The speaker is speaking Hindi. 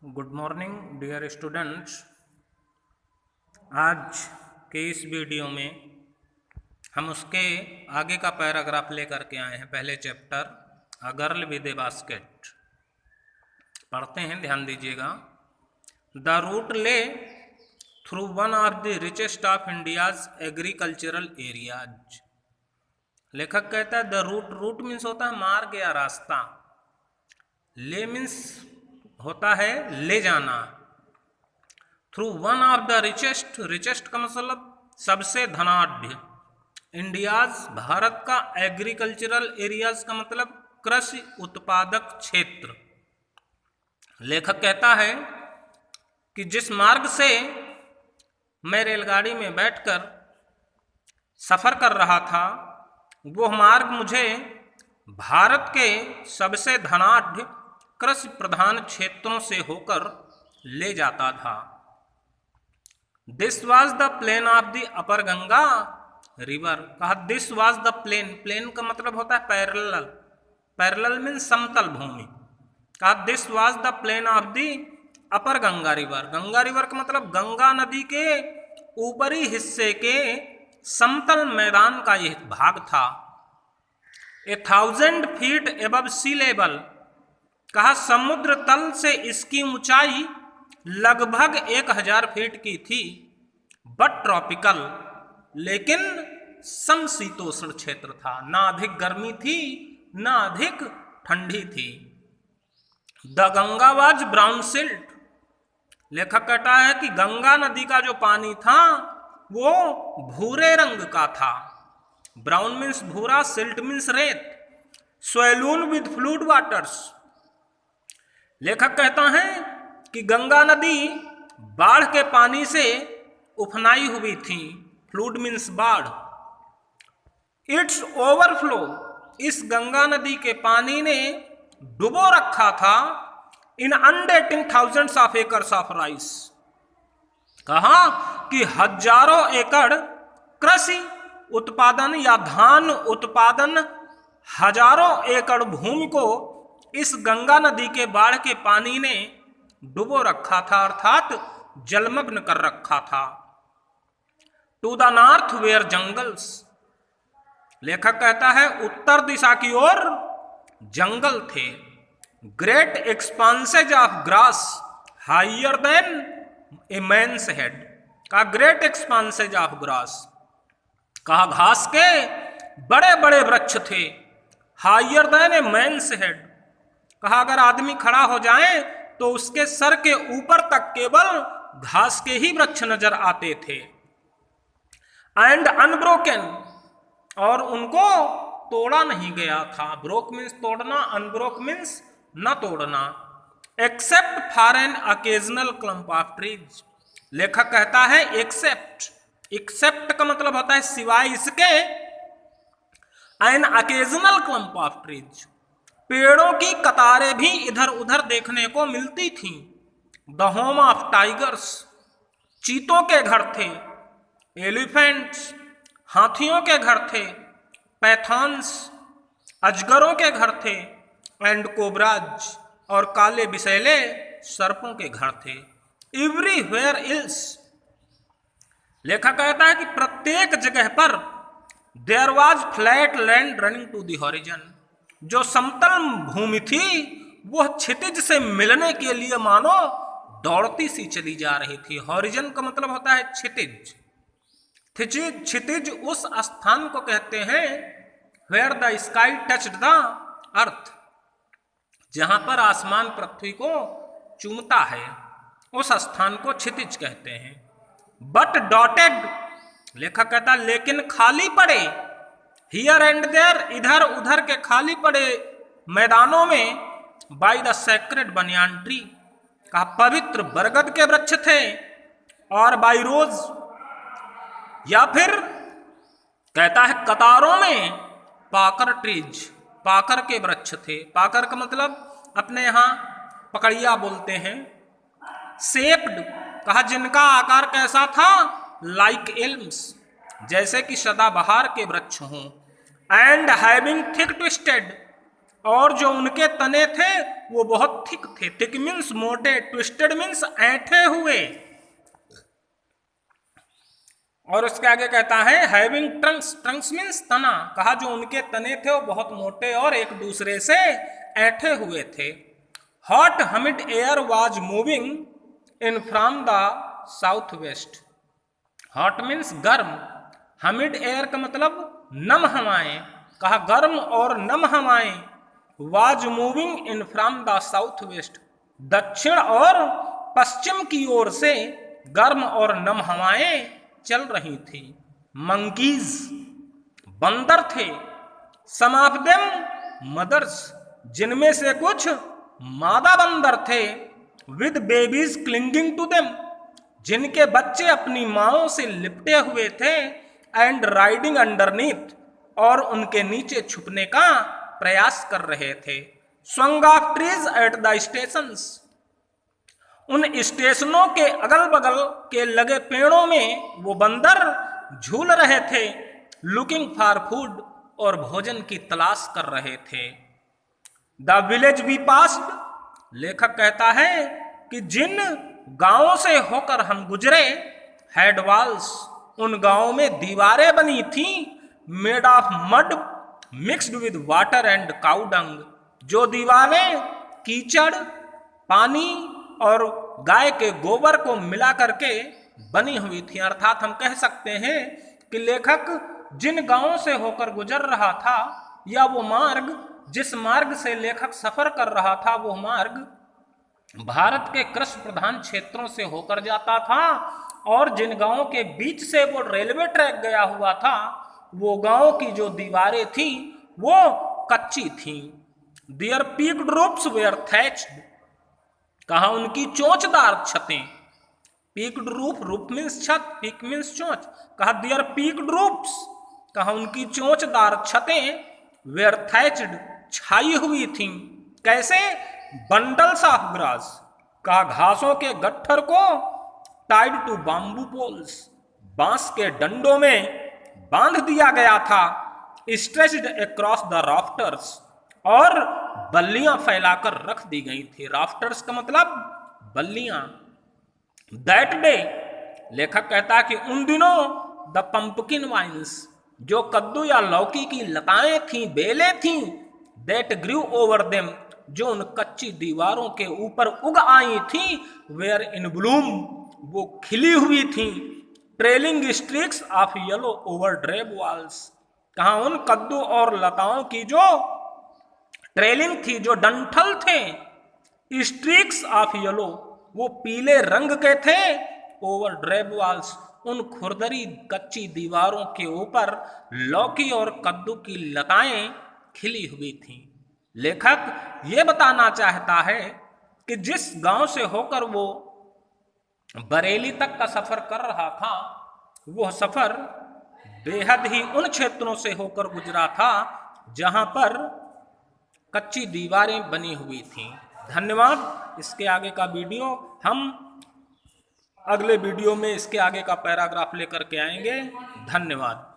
Good morning dear students. आज के इस वीडियो में हम उसके आगे का पैराग्राफ लेकर के आए हैं। पहले chapter a girl with A basket पढ़ते हैं, ध्यान दीजिएगा। द रूट ले through one of the richest of India's agricultural areas. लेखक कहता है द रूट मीन्स होता है मार्ग या रास्ता, ले मीन्स होता है ले जाना। Through one of the richest का मतलब सबसे धनाढ्य, इंडियाज भारत का, एग्रीकल्चरल एरियाज का मतलब कृषि उत्पादक क्षेत्र। लेखक कहता है कि जिस मार्ग से मैं रेलगाड़ी में बैठकर सफर कर रहा था वो मार्ग मुझे भारत के सबसे धनाढ्य कृषि प्रधान क्षेत्रों से होकर ले जाता था। This was the plain of the upper Ganga river. कहा this was the plain, plain का मतलब होता है पैरेलल, पैरेलल मीन्स समतल भूमि। कहा this was the plain of the upper Ganga river. Ganga river का मतलब गंगा नदी के ऊपरी हिस्से के समतल मैदान का यह भाग था। 1000 फीट एबव सी लेवल। कहा समुद्र तल से इसकी ऊंचाई लगभग 1000 फीट की थी। बट ट्रॉपिकल, लेकिन समशीतोष्ण क्षेत्र था, ना अधिक गर्मी थी ना अधिक ठंडी थी। The Ganga was brown silt. लेखक कहता है कि गंगा नदी का जो पानी था वो भूरे रंग का था। ब्राउन मीन्स भूरा, सिल्ट मीन्स रेत। स्वेलून विद फ्लूड वाटर्स। लेखक कहता है कि गंगा नदी बाढ़ के पानी से उफनाई हुई थी। फ्लूड मीन्स बाढ़। इट्स ओवरफ्लो, इस गंगा नदी के पानी ने डुबो रखा था inundating thousands of acres of rice. कहा कि हजारों एकड़ कृषि उत्पादन या धान उत्पादन, हजारों एकड़ भूमि को इस गंगा नदी के बाढ़ के पानी ने डुबो रखा था, अर्थात जलमग्न कर रखा था। To the north were jungles. लेखक कहता है उत्तर दिशा की ओर जंगल थे। Great expanses of grass higher than a man's head. कहा ग्रेट एक्सपांसेज ऑफ ग्रास, कहा घास के बड़े बड़े वृक्ष थे। Higher than a man's head, कहा अगर आदमी खड़ा हो जाए तो उसके सर के ऊपर तक केवल घास के ही वृक्ष नजर आते थे। एंड अनब्रोकन, और उनको तोड़ा नहीं गया था। ब्रोक मीन्स तोड़ना, अनब्रोक मीन्स न तोड़ना। Except for an occasional clump of trees. लेखक कहता है एक्सेप्ट, एक्सेप्ट का मतलब होता है सिवाय इसके, N occasional clump of trees, पेड़ों की कतारें भी इधर उधर देखने को मिलती थीं। द होम ऑफ टाइगर्स, चीतों के घर थे। एलिफेंट्स, हाथियों के घर थे। पैथॉन्स, अजगरों के घर थे। एंड कोबराज, और काले बिसैले सर्पों के घर थे। Everywhere else. लेखक कहता है कि प्रत्येक जगह पर there was flat land running to the horizon. जो समतल भूमि थी वह क्षितिज से मिलने के लिए मानो दौड़ती सी चली जा रही थी। हॉरिजन का मतलब होता है क्षितिज। क्षितिज उस स्थान को कहते हैं where the sky touched the earth, जहां पर आसमान पृथ्वी को चूमता है, उस स्थान को क्षितिज कहते हैं। बट डॉटेड, लेखक कहता लेकिन खाली पड़े, हियर एंड देयर, इधर उधर के खाली पड़े मैदानों में, by the sacred banyan tree, कहा पवित्र बरगद के वृक्ष थे। और बाय रोज, या फिर कहता है कतारों में पाकर ट्रीज, पाकर के वृक्ष थे। पाकर का मतलब अपने यहाँ पकड़िया बोलते हैं। शेप्ड, कहा जिनका आकार कैसा था, लाइक एल्म्स, जैसे कि सदाबहार के वृक्ष हों। एंड हैविंग थिक ट्विस्टेड, और जो उनके तने थे वो बहुत थिक थे। थिक मीन्स मोटे, ट्विस्टेड मीन्स ऐंठे हुए। और उसके आगे कहता है हैविंग ट्रंक्स, ट्रंक्स मीन्स तना। कहा जो उनके तने थे वो बहुत मोटे और एक दूसरे से ऐंठे हुए थे। Hot humid air was moving in from the south west. Hot means गर्म, हमिड एयर का मतलब नम हवाएं। कहा गर्म और नम हवाएं was moving in from the south west, दक्षिण और पश्चिम की ओर से गर्म और नम हवाएं चल रही थी। मंकीज, बंदर थे। सम ऑफ देम मदर्स, जिनमें से कुछ मादा बंदर थे। With babies clinging to them, जिनके बच्चे अपनी माओं से लिपटे हुए थे। एंड राइडिंग अंडरनीथ, और उनके नीचे छुपने का प्रयास कर रहे थे। Swung of trees at the stations, उन स्टेशनों के अगल बगल के लगे पेड़ों में वो बंदर झूल रहे थे। लुकिंग फॉर फूड, और भोजन की तलाश कर रहे थे। द विलेज वी पास्ड, लेखक कहता है कि जिन गांवों से होकर हम गुजरे, हैड वॉल्स, उन गांवों में दीवारें बनी थी। Made of mud mixed with water and cow dung, जो दीवारें कीचड़, पानी और गाय के गोबर को मिला करके बनी हुई थी। अर्थात हम कह सकते हैं कि लेखक जिन गांवों से होकर गुजर रहा था, या वो मार्ग, जिस मार्ग से लेखक सफर कर रहा था, वो मार्ग भारत के कृषि प्रधान क्षेत्रों से होकर जाता था। और जिन गांवों के बीच से वो रेलवे ट्रैक गया हुआ था, वो गांव की जो दीवारें थी वो कच्ची थी। Their peaked roofs were thatched, कहा उनकी चोंचदार छतें। पीक्ड रूफ, रूफ मीन्स छत, पीक मीन्स चोंच। कहा देयर पीक्ड रूफ्स, कहा उनकी चोंचदार छतें। वेयर थैच्ड, छाई हुई थी। कैसे? बंडल्स ऑफ ग्रास, कहा घासों के गट्ठर को टाइड टू बाम्बू पोल्स, बांस के डंडों में बांध दिया गया था। स्ट्रेच्ड अक्रॉस द राफ्टर्स, और बल्लियां फैलाकर रख दी गई थी। राफ्टर्स का मतलब बल्लियां। दैट डे, लेखक कहता है कि उन दिनों द पंपकिन वाइन्स, जो कद्दू या लौकी की लताएं थीं, बेलें थीं, दैट ग्रू ओवर देम, जो उन कच्ची दीवारों के ऊपर उग आई थी, वेयर इन ब्लूम, वो खिली हुई थी। Trailing streaks of yellow over drab walls, कहा उन कद्दू और लताओं की जो ट्रेलिंग थी, जो डंठल थे, स्ट्रिक्स ऑफ येलो, वो पीले रंग के थे। ओवर ड्रेब वॉल्स, उन खुरदरी कच्ची दीवारों के ऊपर लौकी और कद्दू की लताएं खिली हुई थीं। लेखक ये बताना चाहता है कि जिस गांव से होकर वो बरेली तक का सफर कर रहा था, वह सफर बेहद ही उन क्षेत्रों से होकर गुजरा था जहां पर कच्ची दीवारें बनी हुई थीं। धन्यवाद। इसके आगे का वीडियो हम अगले वीडियो में इसके आगे का पैराग्राफ लेकर के आएंगे। धन्यवाद।